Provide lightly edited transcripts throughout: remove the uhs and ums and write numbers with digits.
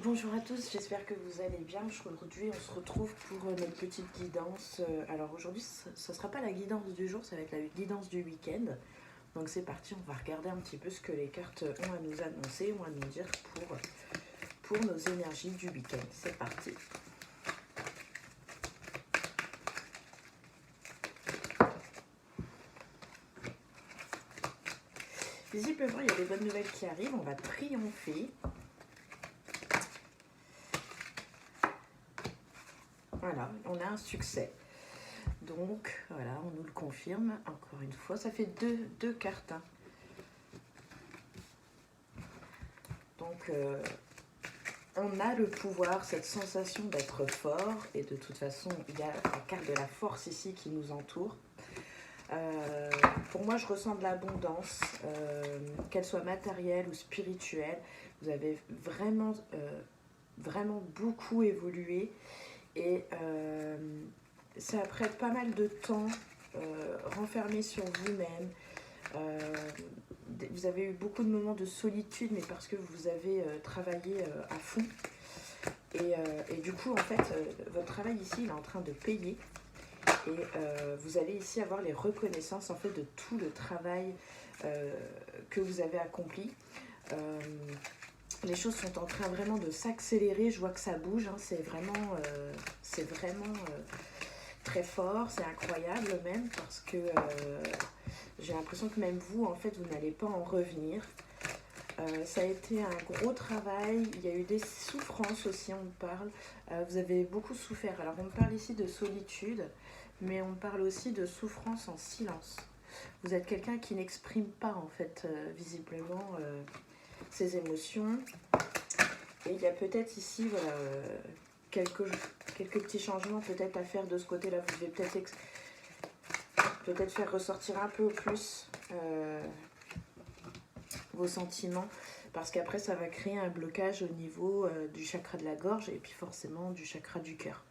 Bonjour à tous, j'espère que vous allez bien. Aujourd'hui, on se retrouve pour notre petite guidance. Alors aujourd'hui, ce ne sera pas la guidance du jour, ça va être la guidance du week-end. Donc c'est parti, on va regarder un petit peu ce que les cartes ont à nous annoncer, ont à nous dire pour nos énergies du week-end. C'est parti. Visiblement, il y a des bonnes nouvelles qui arrivent, on va triompher. Voilà, on a un succès. Donc voilà, on nous le confirme encore une fois. Ça fait deux cartes. Hein. Donc on a le pouvoir, cette sensation d'être fort. Et de toute façon, il y a la carte de la force ici qui nous entoure. Pour moi, je ressens de l'abondance, qu'elle soit matérielle ou spirituelle. Vous avez vraiment beaucoup évolué. Et ça prête pas mal de temps renfermé sur vous-même. Vous avez eu beaucoup de moments de solitude, mais parce que vous avez travaillé à fond. Et du coup, en fait, votre travail ici, il est en train de payer. Et vous allez ici avoir les reconnaissances en fait de tout le travail que vous avez accompli. Les choses sont en train vraiment de s'accélérer. Je vois que ça bouge. Hein. C'est vraiment très fort. C'est incroyable même parce que j'ai l'impression que même vous, en fait, vous n'allez pas en revenir. Ça a été un gros travail. Il y a eu des souffrances aussi, on parle. Vous avez beaucoup souffert. Alors, on parle ici de solitude, mais on parle aussi de souffrance en silence. Vous êtes quelqu'un qui n'exprime pas, en fait, visiblement, ses émotions. Et il y a peut-être ici, voilà, quelques petits changements peut-être à faire de ce côté-là. Vous devez peut-être faire ressortir un peu plus vos sentiments, parce qu'après ça va créer un blocage au niveau du chakra de la gorge et puis forcément du chakra du cœur.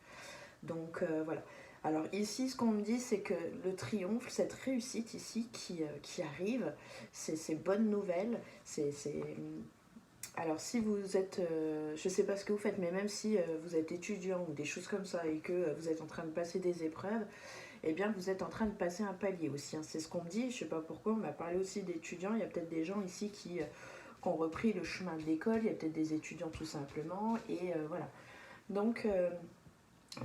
Donc voilà. Alors ici, ce qu'on me dit, c'est que le triomphe, cette réussite ici qui arrive, c'est bonne nouvelle. Alors si vous êtes, je ne sais pas ce que vous faites, mais même si vous êtes étudiant ou des choses comme ça et que vous êtes en train de passer des épreuves, eh bien vous êtes en train de passer un palier aussi. Hein. C'est ce qu'on me dit, je ne sais pas pourquoi, on m'a parlé aussi d'étudiants. Il y a peut-être des gens ici qui ont repris le chemin de l'école, il y a peut-être des étudiants tout simplement, et voilà. Donc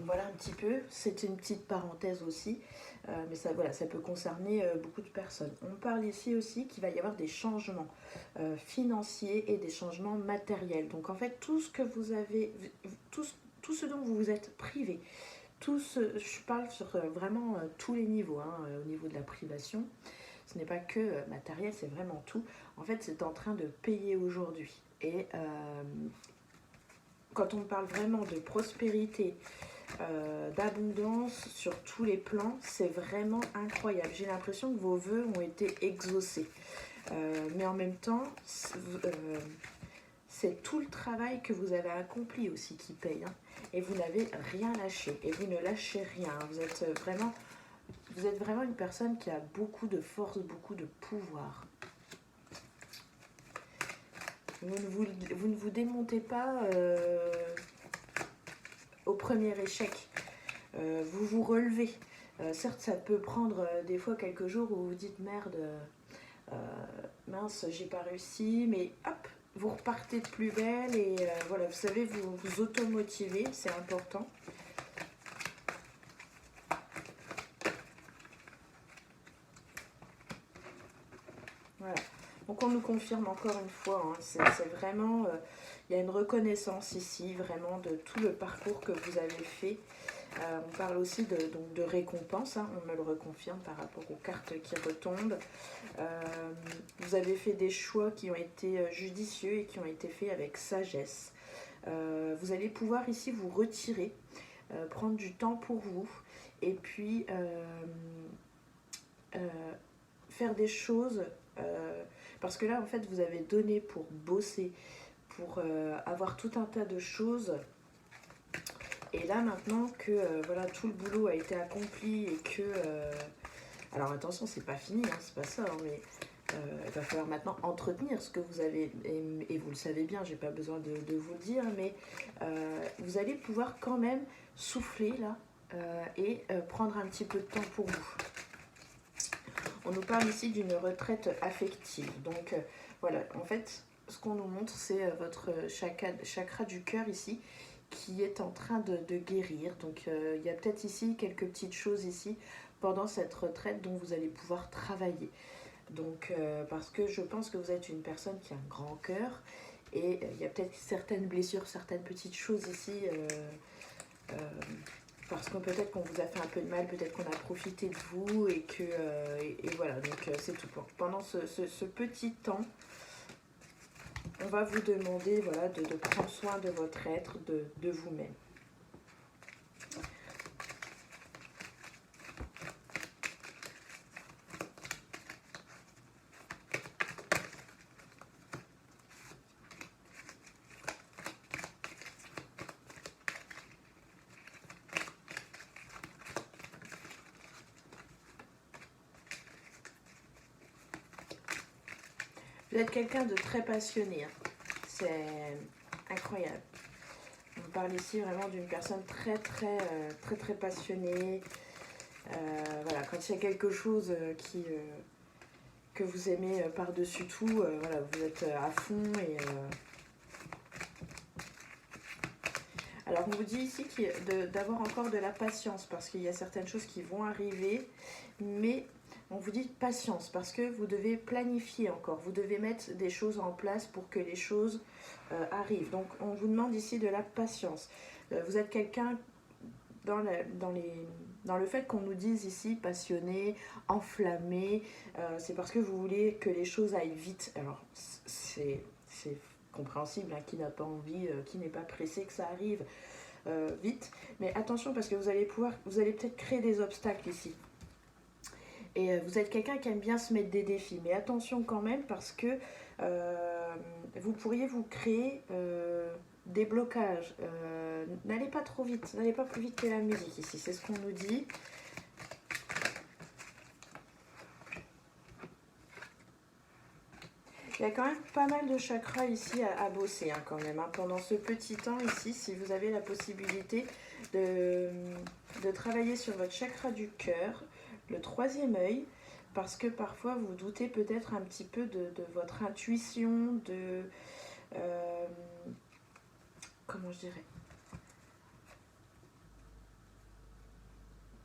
voilà un petit peu, c'est une petite parenthèse aussi, mais ça, voilà, ça peut concerner beaucoup de personnes. On parle ici aussi qu'il va y avoir des changements financiers et des changements matériels. Donc en fait, tout ce que vous avez, tout ce dont vous vous êtes privé, je parle sur vraiment tous les niveaux, hein, au niveau de la privation. Ce n'est pas que matériel, c'est vraiment tout. En fait, c'est en train de payer aujourd'hui. Et quand on parle vraiment de prospérité, d'abondance sur tous les plans, c'est vraiment incroyable. J'ai l'impression que vos vœux ont été exaucés. Mais en même temps, c'est tout le travail que vous avez accompli aussi qui paye. Hein. Et vous n'avez rien lâché. Et vous ne lâchez rien. Vous êtes vraiment une personne qui a beaucoup de force, beaucoup de pouvoir. Vous ne vous démontez pas au premier échec. Vous vous relevez. Certes, ça peut prendre des fois quelques jours où vous vous dites merde, mince, j'ai pas réussi, mais hop, vous repartez de plus belle et voilà, vous savez, vous vous automotivez, c'est important. Voilà. Donc on nous confirme encore une fois, hein, c'est vraiment, il y a une reconnaissance ici, vraiment de tout le parcours que vous avez fait. On parle aussi donc de récompense, hein, on me le reconfirme par rapport aux cartes qui retombent. Vous avez fait des choix qui ont été judicieux et qui ont été faits avec sagesse. Vous allez pouvoir ici vous retirer, prendre du temps pour vous et puis faire des choses parce que là en fait vous avez donné pour bosser, pour avoir tout un tas de choses. Et là maintenant que voilà, tout le boulot a été accompli et que alors attention, c'est pas fini, hein, c'est pas ça, hein, mais Il va falloir maintenant entretenir ce que vous avez, et vous le savez bien, j'ai pas besoin de vous le dire, mais vous allez pouvoir quand même souffler là et prendre un petit peu de temps pour vous. On nous parle ici d'une retraite affective. Donc voilà, en fait, ce qu'on nous montre, c'est votre chakra du cœur ici qui est en train de guérir. Donc il y a peut-être ici quelques petites choses ici pendant cette retraite dont vous allez pouvoir travailler. Donc parce que je pense que vous êtes une personne qui a un grand cœur et il y a peut-être certaines blessures, certaines petites choses ici euh, parce que peut-être qu'on vous a fait un peu de mal, peut-être qu'on a profité de vous et que et voilà, donc c'est tout. Pendant ce petit temps, on va vous demander voilà, de prendre soin de votre être, de vous-même. Vous êtes quelqu'un de très passionné, hein. C'est incroyable. On parle ici vraiment d'une personne très passionnée. Voilà, quand il y a quelque chose que vous aimez par-dessus tout, voilà, vous êtes à fond et alors on vous dit ici d'avoir encore de la patience parce qu'il y a certaines choses qui vont arriver, mais on vous dit patience parce que vous devez planifier encore, vous devez mettre des choses en place pour que les choses arrivent. Donc on vous demande ici de la patience. Vous êtes quelqu'un dans le fait qu'on nous dise ici passionné, enflammé, c'est parce que vous voulez que les choses aillent vite. Alors c'est compréhensible, hein, qui n'a pas envie, qui n'est pas pressé que ça arrive vite. Mais attention parce que vous allez peut-être créer des obstacles ici. Et vous êtes quelqu'un qui aime bien se mettre des défis. Mais attention quand même parce que vous pourriez vous créer des blocages. N'allez pas trop vite, n'allez pas plus vite que la musique ici, c'est ce qu'on nous dit. Il y a quand même pas mal de chakras ici à bosser hein, quand même. Hein. Pendant ce petit temps ici, si vous avez la possibilité de travailler sur votre chakra du cœur, le 3e œil, parce que parfois vous doutez peut-être un petit peu de votre intuition, de... comment je dirais,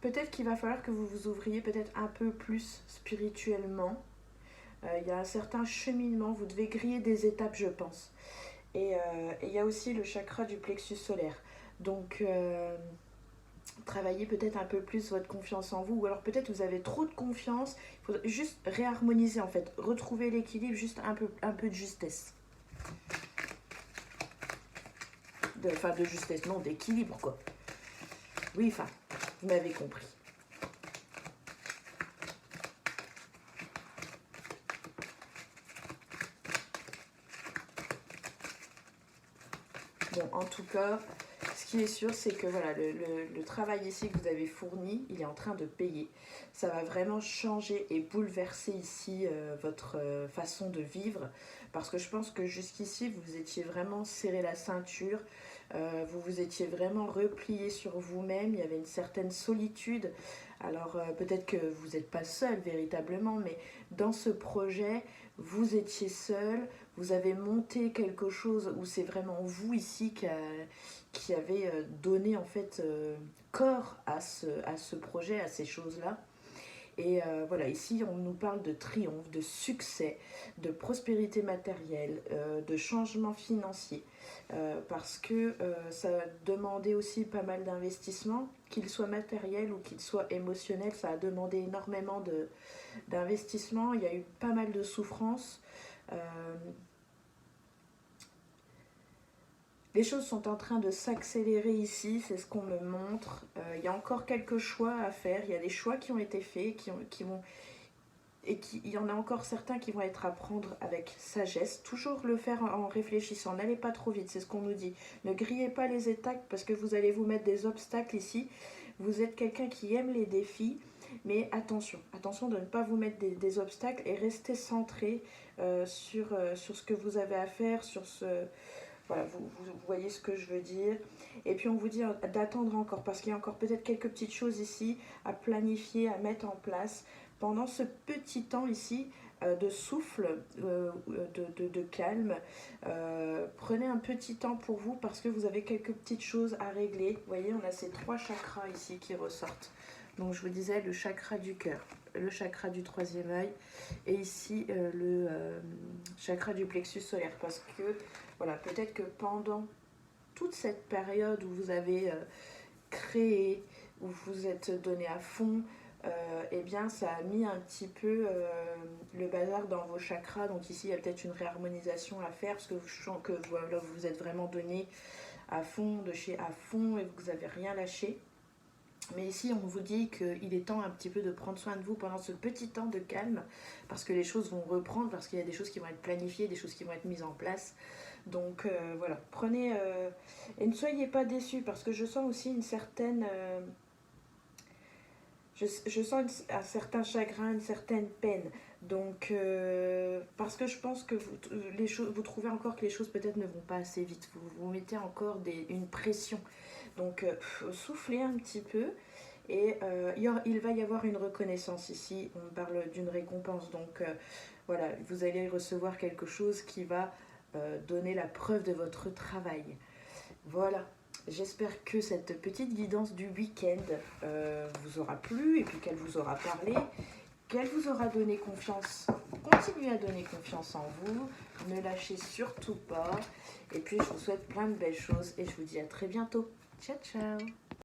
peut-être qu'il va falloir que vous vous ouvriez peut-être un peu plus spirituellement. Il y a un certain cheminement, vous devez griller des étapes, je pense. Et il y a aussi le chakra du plexus solaire. Donc, travaillez peut-être un peu plus votre confiance en vous. Ou alors peut-être vous avez trop de confiance. Il faut juste réharmoniser en fait. Retrouver l'équilibre, juste un peu de justesse. Enfin, de justesse, non, d'équilibre quoi. Oui, enfin, vous m'avez compris. Bon, en tout cas, ce qui est sûr, c'est que voilà, le travail ici que vous avez fourni, il est en train de payer. Ça va vraiment changer et bouleverser ici votre façon de vivre. Parce que je pense que jusqu'ici, vous étiez vraiment serré la ceinture. Vous vous étiez vraiment replié sur vous-même. Il y avait une certaine solitude. Alors peut-être que vous n'êtes pas seul véritablement, mais dans ce projet, vous étiez seul. Vous avez monté quelque chose où c'est vraiment vous ici qui avez donné en fait corps à ce projet, à ces choses-là. Et voilà, ici on nous parle de triomphe, de succès, de prospérité matérielle, de changement financier. Parce que ça a demandé aussi pas mal d'investissements, qu'il soit matériel ou qu'il soit émotionnel, ça a demandé énormément d'investissements, il y a eu pas mal de souffrances. Les choses sont en train de s'accélérer ici, c'est ce qu'on me montre. Il y a encore quelques choix à faire, il y a des choix qui ont été faits, il y en a encore certains qui vont être à prendre avec sagesse. Toujours le faire en réfléchissant, n'allez pas trop vite, c'est ce qu'on nous dit. Ne grillez pas les étapes parce que vous allez vous mettre des obstacles ici. Vous êtes quelqu'un qui aime les défis Mais attention, attention de ne pas vous mettre des obstacles et rester centré sur ce que vous avez à faire, sur ce... Voilà, vous voyez ce que je veux dire. Et puis on vous dit d'attendre encore, parce qu'il y a encore peut-être quelques petites choses ici à planifier, à mettre en place. Pendant ce petit temps ici de souffle, de calme, prenez un petit temps pour vous parce que vous avez quelques petites choses à régler. Vous voyez, on a ces 3 chakras ici qui ressortent. Donc je vous disais le chakra du cœur, le chakra du 3e œil et ici le chakra du plexus solaire. Parce que voilà, peut-être que pendant toute cette période où vous avez créé, où vous êtes donné à fond, eh bien ça a mis un petit peu le bazar dans vos chakras. Donc ici il y a peut-être une réharmonisation à faire parce que je sens que voilà, vous vous êtes vraiment donné à fond, de chez à fond et que vous n'avez rien lâché. Mais ici, on vous dit qu'il est temps un petit peu de prendre soin de vous pendant ce petit temps de calme, parce que les choses vont reprendre, parce qu'il y a des choses qui vont être planifiées, des choses qui vont être mises en place. Donc voilà, prenez... et ne soyez pas déçus, parce que je sens aussi une certaine... je sens un certain chagrin, une certaine peine. Donc, parce que je pense que vous trouvez encore que les choses peut-être ne vont pas assez vite. Vous mettez encore une pression. Donc, soufflez un petit peu. Et il va y avoir une reconnaissance ici. On parle d'une récompense. Donc, voilà, vous allez recevoir quelque chose qui va donner la preuve de votre travail. Voilà. J'espère que cette petite guidance du week-end vous aura plu et puis qu'elle vous aura parlé, qu'elle vous aura donné confiance. Continuez à donner confiance en vous, ne lâchez surtout pas. Et puis je vous souhaite plein de belles choses et je vous dis à très bientôt. Ciao, ciao!